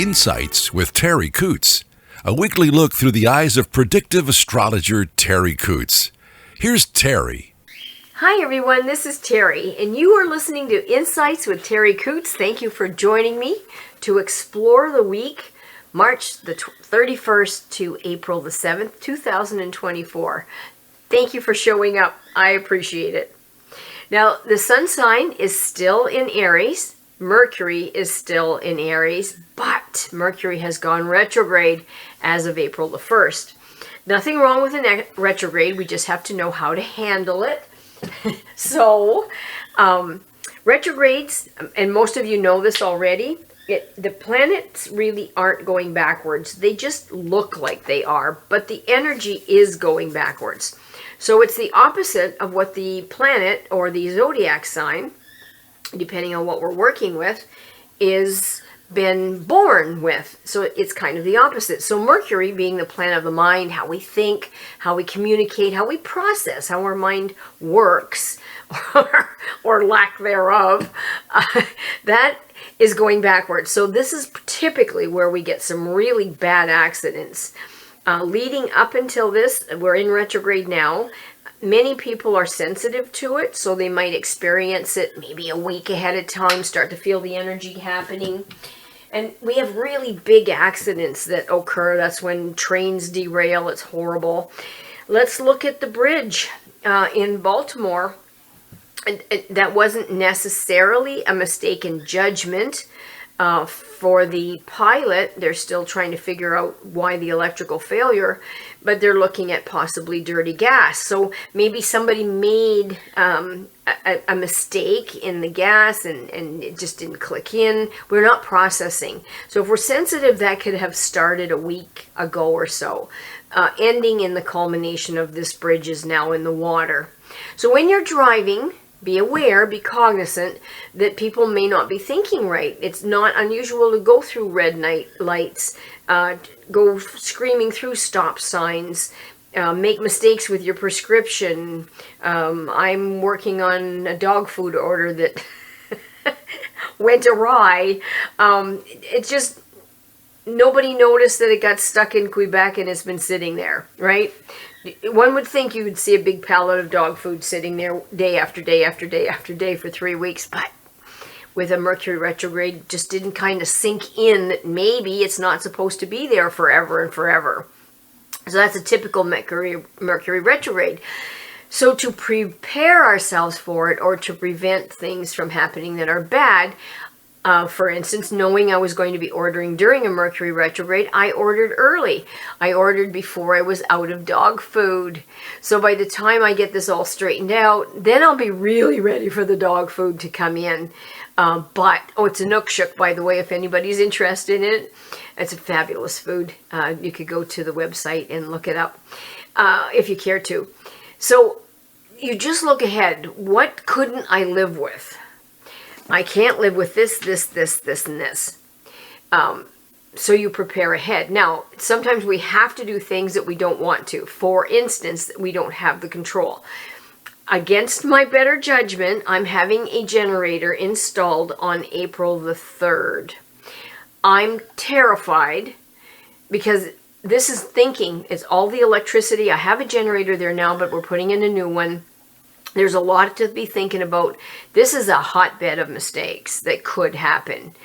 Insights with Terri Ep.163 a weekly look through the eyes of predictive astrologer Terri Ep.163. Here's Terri. Hi everyone, this is Terri, and you are listening to Insights with Terri Ep.163. Thank you for joining me to explore the week, March the 31st to April the 7th, 2024. Thank you for showing up. I appreciate it. Now, the sun sign is still in Aries. Mercury is still in Aries, but Mercury has gone retrograde as of April the 1st. Nothing wrong with a retrograde. We just have to know how to handle it. So, retrogrades, and most of you know this already, the planets really aren't going backwards. They just look like they are, but the energy is going backwards. So it's the opposite of what the planet or the zodiac sign, depending on what we're working with, is been born with. So it's kind of the opposite. So Mercury being the planet of the mind, how we think, how we communicate, how we process, how our mind works, or lack thereof, that is going backwards. So this is typically where we get some really bad accidents. Leading up until this, we're in retrograde now. Many people are sensitive to it, so they might experience it maybe a week ahead of time, start to feel the energy happening. And we have really big accidents that occur. That's when trains derail. It's horrible. Let's look at the bridge in Baltimore. That wasn't necessarily a mistaken judgment. For the pilot, they're still trying to figure out why the electrical failure, but they're looking at possibly dirty gas. So maybe somebody made a mistake in the gas and it just didn't click in. We're not processing. So if we're sensitive, that could have started a week ago or so. Ending in the culmination of this bridge is now in the water. So when you're driving, be aware, be cognizant that people may not be thinking right. It's not unusual to go through red lights, go screaming through stop signs, make mistakes with your prescription. I'm working on a dog food order that went awry. It's just, nobody noticed that it got stuck in Quebec and it's been sitting there, right? One would think you would see a big pallet of dog food sitting there day after day after day after day for 3 weeks, but with a Mercury retrograde, it just didn't kind of sink in that maybe it's not supposed to be there forever and forever. So that's a typical Mercury retrograde. So to prepare ourselves for it or to prevent things from happening that are bad, for instance, knowing I was going to be ordering during a Mercury retrograde, I ordered early. I ordered before I was out of dog food. So by the time I get this all straightened out, then I'll be really ready for the dog food to come in. It's a Nookshuk, by the way, if anybody's interested in it. It's a fabulous food. You could go to the website and look it up if you care to. So you just look ahead. What couldn't I live with? I can't live with this, and this. So you prepare ahead. Now, sometimes we have to do things that we don't want to. For instance, we don't have the control. Against my better judgment, I'm having a generator installed on April the 3rd. I'm terrified because this is thinking. It's all the electricity. I have a generator there now, but we're putting in a new one. There's a lot to be thinking about. This is a hotbed of mistakes that could happen.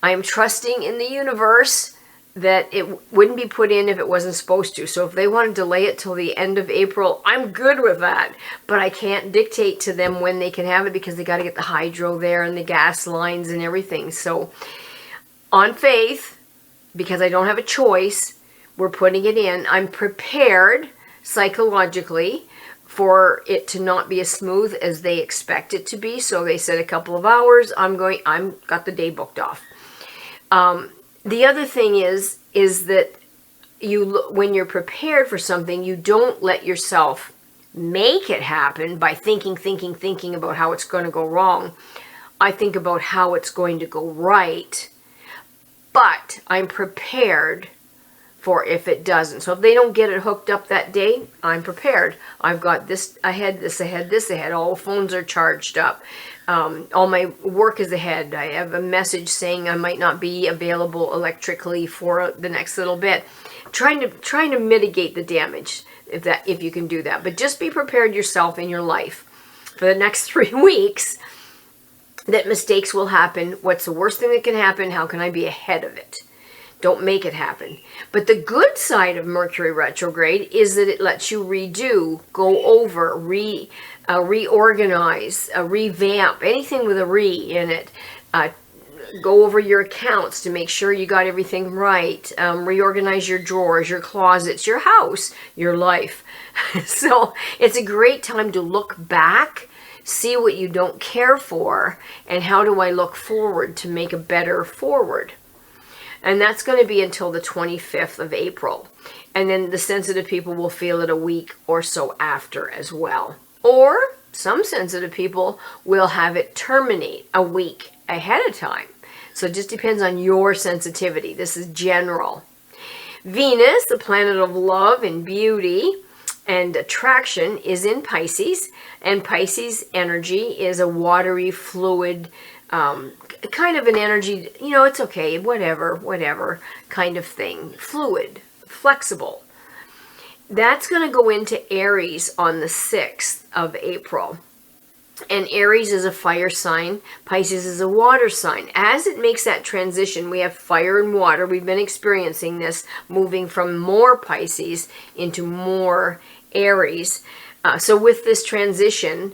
I am trusting in the universe that it wouldn't be put in if it wasn't supposed to. So if they want to delay it till the end of April, I'm good with that. But I can't dictate to them when they can have it because they got to get the hydro there and the gas lines and everything. So on faith, because I don't have a choice, we're putting it in. I'm prepared psychologically for it to not be as smooth as they expect it to be. So they said a couple of hours. I'm got the day booked off. The other thing is that when you're prepared for something, you don't let yourself make it happen by thinking about how it's going to go wrong. I think about how it's going to go right, but I'm prepared for if it doesn't. So if they don't get it hooked up that day, I'm prepared. I've got this ahead, this ahead, this ahead. All phones are charged up. All my work is ahead. I have a message saying I might not be available electrically for the next little bit. Trying to mitigate the damage if you can do that. But just be prepared yourself in your life for the next 3 weeks that mistakes will happen. What's the worst thing that can happen? How can I be ahead of it? Don't make it happen. But the good side of Mercury retrograde is that it lets you redo, go over, reorganize, revamp, anything with a re in it. Go over your accounts to make sure you got everything right. Reorganize your drawers, your closets, your house, your life. So it's a great time to look back, see what you don't care for, and how do I look forward to make a better forward. And that's going to be until the 25th of April. And then the sensitive people will feel it a week or so after as well. Or some sensitive people will have it terminate a week ahead of time. So it just depends on your sensitivity. This is general. Venus, the planet of love and beauty and attraction, is in Pisces. And Pisces energy is a watery, fluid, kind of an energy, it's okay, whatever kind of thing. Fluid, flexible. That's going to go into Aries on the 6th of April. And Aries is a fire sign. Pisces is a water sign. As it makes that transition, we have fire and water. We've been experiencing this, moving from more Pisces into more Aries. So with this transition,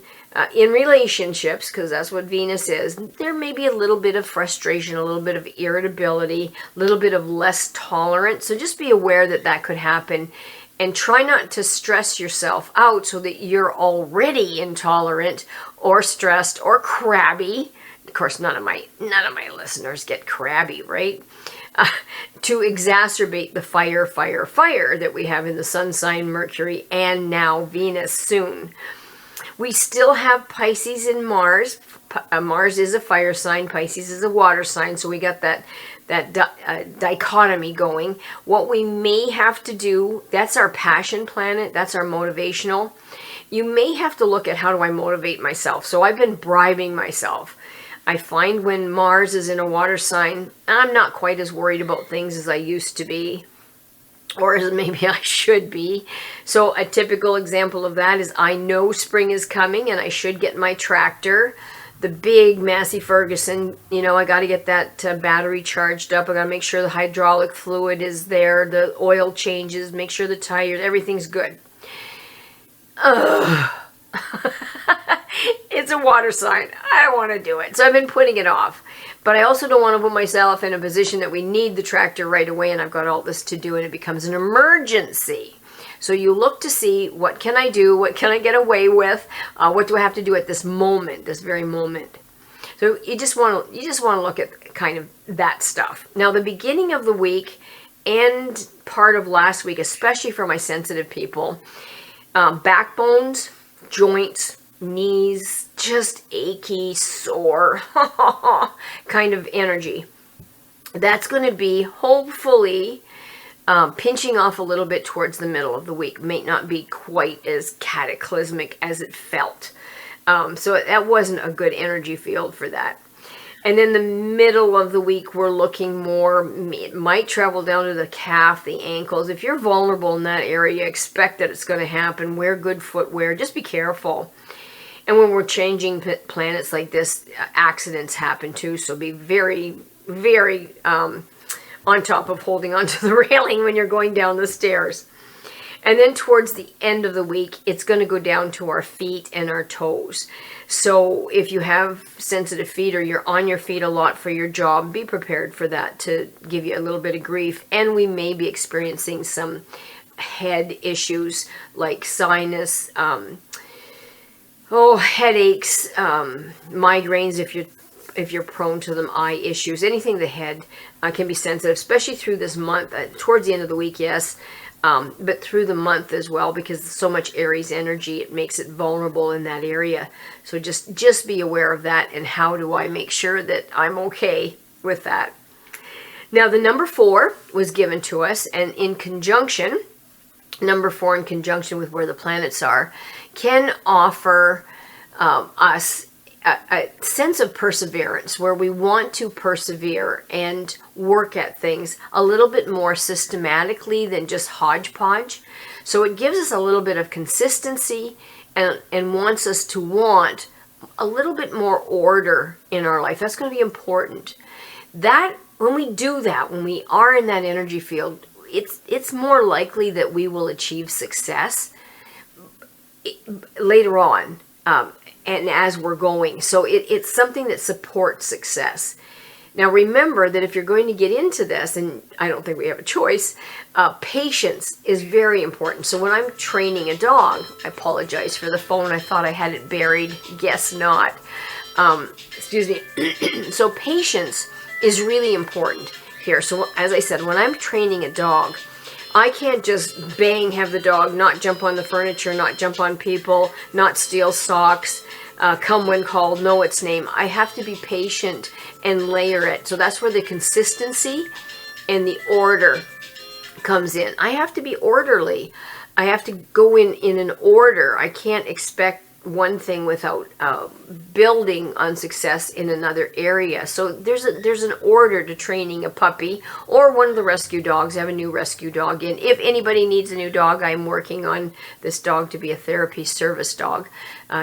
in relationships, because that's what Venus is, there may be a little bit of frustration, a little bit of irritability, a little bit of less tolerance. So just be aware that that could happen. And try not to stress yourself out so that you're already intolerant or stressed or crabby. Of course, none of my listeners get crabby, right? To exacerbate the fire that we have in the sun sign Mercury and now Venus soon. We still have Pisces and Mars. Mars is a fire sign. Pisces is a water sign. So we got that dichotomy going. What we may have to do, that's our passion planet, that's our motivational. You may have to look at how do I motivate myself. So I've been bribing myself. I find when Mars is in a water sign, I'm not quite as worried about things as I used to be, or as maybe I should be. So a typical example of that is I know spring is coming and I should get my tractor, the big Massey Ferguson. I got to get that battery charged up. I got to make sure the hydraulic fluid is there, the oil changes, make sure the tires, everything's good. It's a water sign. I don't want to do it. So I've been putting it off. But I also don't want to put myself in a position that we need the tractor right away and I've got all this to do and it becomes an emergency. So you look to see, what can I do? What can I get away with? What do I have to do at this moment, this very moment? So you just want to look at kind of that stuff. Now, the beginning of the week and part of last week, especially for my sensitive people, backbones, joints, knees, just achy, sore, kind of energy. That's going to be hopefully pinching off a little bit towards the middle of the week. May not be quite as cataclysmic as it felt. So that wasn't a good energy field for that. And then the middle of the week, we're looking more, it might travel down to the calf, the ankles. If you're vulnerable in that area, expect that it's going to happen. Wear good footwear. Just be careful. And when we're changing planets like this, accidents happen too. So be very, very on top of holding onto the railing when you're going down the stairs. And then towards the end of the week, it's going to go down to our feet and our toes. So if you have sensitive feet or you're on your feet a lot for your job, be prepared for that to give you a little bit of grief. And we may be experiencing some head issues like sinus, headaches, migraines if you're prone to them, eye issues, anything the head can be sensitive, especially through this month. Towards the end of the week, yes. But through the month as well, because so much Aries energy, it makes it vulnerable in that area. So just be aware of that, and how do I make sure that I'm okay with that. Now, the number 4 was given to us, and in conjunction, number 4 in conjunction with where the planets are, can offer us a sense of perseverance, where we want to persevere and work at things a little bit more systematically than just hodgepodge. So it gives us a little bit of consistency and wants us to want a little bit more order in our life. That's going to be important. That when we do that, when we are in that energy field, it's more likely that we will achieve success later on, and as we're going. So it's something that supports success. Now remember that if you're going to get into this, and I don't think we have a choice, patience is very important. So when I'm training a dog, I apologize for the phone. I thought I had it buried. Guess not. Excuse me. So patience is really important here. So as I said, when I'm training a dog, I can't just have the dog not jump on the furniture, not jump on people, not steal socks, come when called, know its name. I have to be patient and layer it. So that's where the consistency and the order comes in. I have to be orderly. I have to go in an order. I can't expect one thing without building on success in another area. So there's an order to training a puppy or one of the rescue dogs. I have a new rescue dog in. If anybody needs a new dog, I'm working on this dog to be a therapy service dog.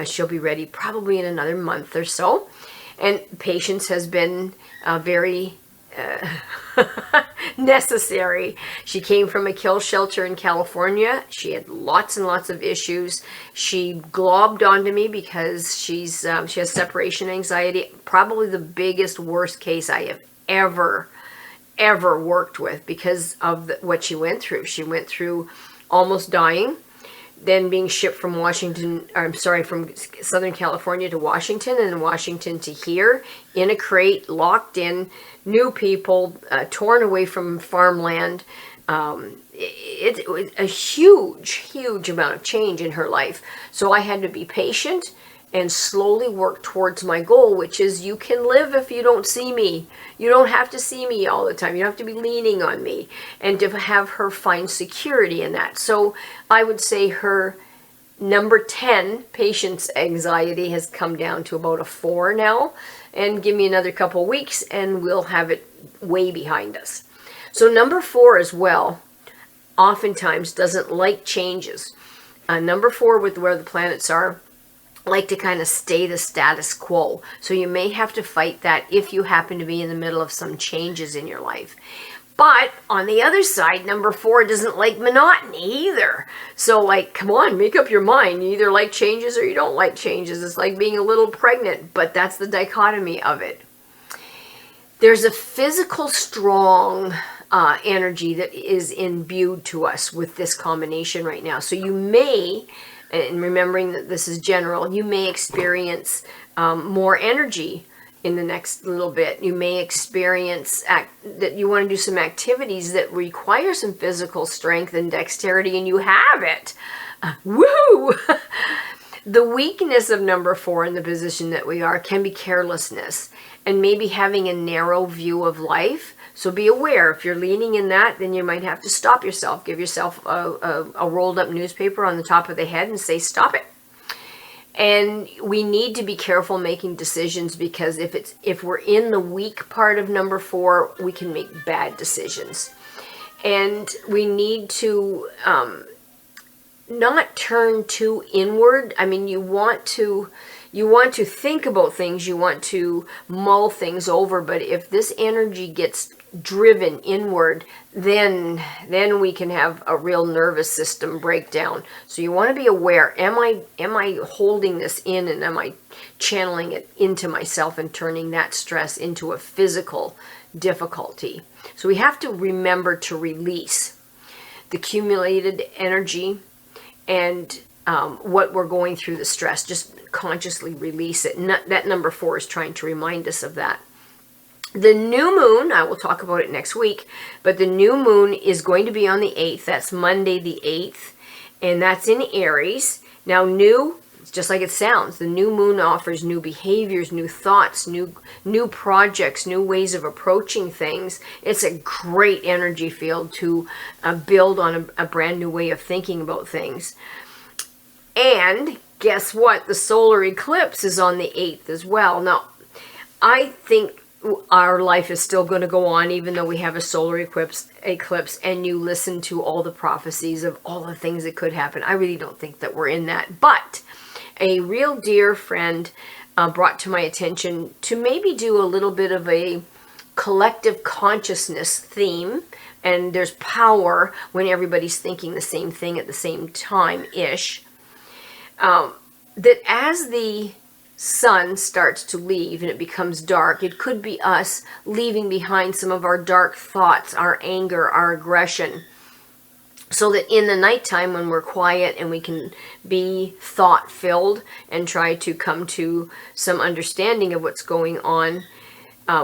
She'll be ready probably in another month or so. And patience has been very necessary. She came from a kill shelter in California. She had lots and lots of issues. She globbed onto me because she has separation anxiety. Probably the biggest, worst case I have ever worked with because of what she went through. She went through almost dying, then being shipped from from Southern California to Washington, and Washington to here, in a crate, locked in, new people, torn away from farmland. It was a huge amount of change in her life. So I had to be patient and slowly work towards my goal, which is you can live if you don't see me. You don't have to see me all the time. You don't have to be leaning on me, and to have her find security in that. So I would say her number 10, patience anxiety, has come down to about a 4 now, and give me another couple weeks and we'll have it way behind us. So number 4 as well, oftentimes doesn't like changes. Number 4, with where the planets are, like to kind of stay the status quo. So you may have to fight that if you happen to be in the middle of some changes in your life. But on the other side, number 4 doesn't like monotony either. So like, come on, make up your mind. You either like changes or you don't like changes. It's like being a little pregnant, but that's the dichotomy of it. There's a physical strong energy that is imbued to us with this combination right now. So you may, and remembering that this is general, you may experience more energy in the next little bit. You may experience that you want to do some activities that require some physical strength and dexterity, and you have it. Woo! The weakness of number 4 in the position that we are can be carelessness and maybe having a narrow view of life. So be aware, if you're leaning in that, then you might have to stop yourself. Give yourself a rolled up newspaper on the top of the head and say, stop it. And we need to be careful making decisions, because if we're in the weak part of number 4, we can make bad decisions. And we need to not turn too inward. I mean, you want to think about things, you want to mull things over, but if this energy gets driven inward, then we can have a real nervous system breakdown. So you want to be aware, am I holding this in, and am I channeling it into myself and turning that stress into a physical difficulty? So we have to remember to release the accumulated energy and what we're going through, the stress. Just consciously release it. And that number 4 is trying to remind us of that. The new moon, I will talk about it next week, but the new moon is going to be on the 8th. That's Monday the 8th, and that's in Aries. Now, new just like it sounds. The new moon offers new behaviors, new thoughts, new projects, new ways of approaching things. It's a great energy field to build on a brand new way of thinking about things. And guess what? The solar eclipse is on the 8th as well. Now, I think our life is still going to go on even though we have a solar eclipse and you listen to all the prophecies of all the things that could happen. I really don't think that we're in that. But a real dear friend brought to my attention to maybe do a little bit of a collective consciousness theme. And there's power when everybody's thinking the same thing at the same time-ish. That as the sun starts to leave and it becomes dark, it could be us leaving behind some of our dark thoughts, our anger, our aggression, so that in the nighttime when we're quiet and we can be thought-filled and try to come to some understanding of what's going on,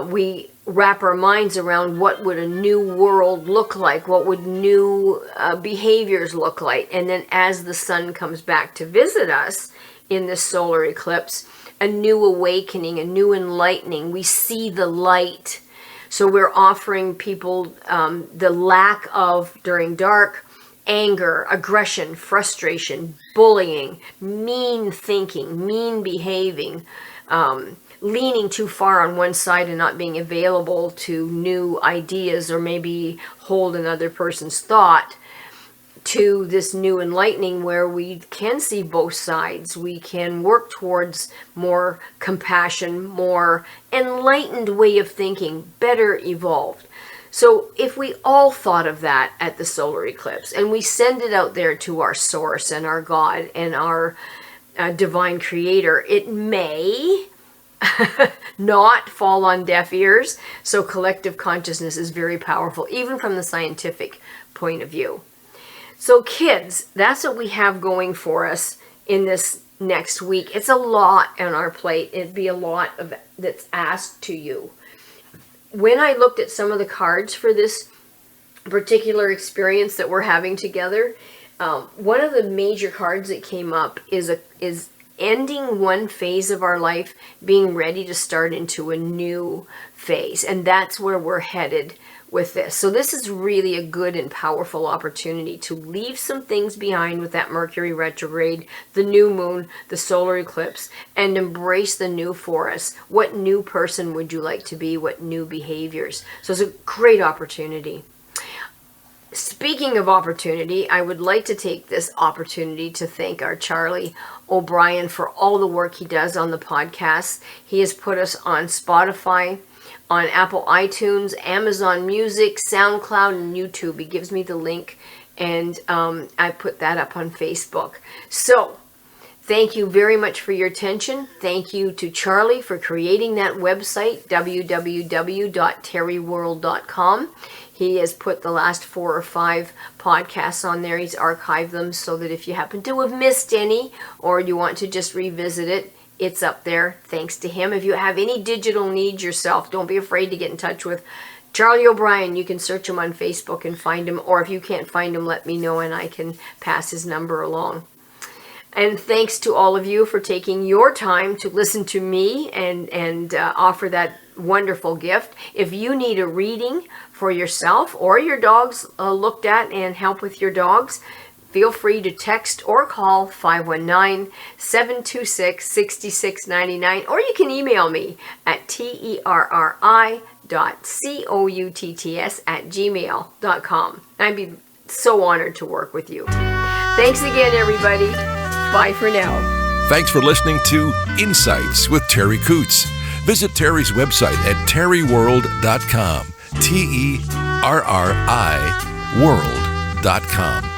we wrap our minds around what would a new world look like, what would new behaviors look like. And then as the sun comes back to visit us in this solar eclipse, a new awakening, a new enlightening. We see the light. So we're offering people the lack of, during dark, anger, aggression, frustration, bullying, mean thinking, mean behaving, leaning too far on one side and not being available to new ideas or maybe hold another person's thought, to this new enlightening where we can see both sides. We can work towards more compassion, more enlightened way of thinking, better evolved. So if we all thought of that at the solar eclipse and we send it out there to our source and our God and our divine creator, it may not fall on deaf ears. So collective consciousness is very powerful, even from the scientific point of view. So kids, that's what we have going for us in this next week. It's a lot on our plate. It'd be a lot of that's asked to you. When I looked at some of the cards for this particular experience that we're having together, one of the major cards that came up is ending one phase of our life, being ready to start into a new phase. And that's where we're headed with this. So this is really a good and powerful opportunity to leave some things behind with that Mercury retrograde, the new moon, the solar eclipse, and embrace the new for us. What new person would you like to be? What new behaviors? So it's a great opportunity. Speaking of opportunity, I would like to take this opportunity to thank our Charlie O'Brien for all the work he does on the podcast. He has put us on Spotify, on Apple iTunes, Amazon Music, SoundCloud, and YouTube. He gives me the link, and I put that up on Facebook. So, thank you very much for your attention. Thank you to Charlie for creating that website, www.terriworld.com. He has put the last 4 or 5 podcasts on there. He's archived them so that if you happen to have missed any or you want to just revisit it, it's up there thanks to him. If you have any digital needs yourself, don't be afraid to get in touch with Charlie O'Brien. You can search him on Facebook and find him. Or if you can't find him, let me know and I can pass his number along. And thanks to all of you for taking your time to listen to me and offer that wonderful gift. If you need a reading for yourself or your dogs looked at and help with your dogs, feel free to text or call 519-726-6699, or you can email me at terri.coutts@gmail.com. I'd be so honored to work with you. Thanks again, everybody. Bye for now. Thanks for listening to Insights with Terri Coots. Visit Terri's website at terriworld.com, TERRI world.com.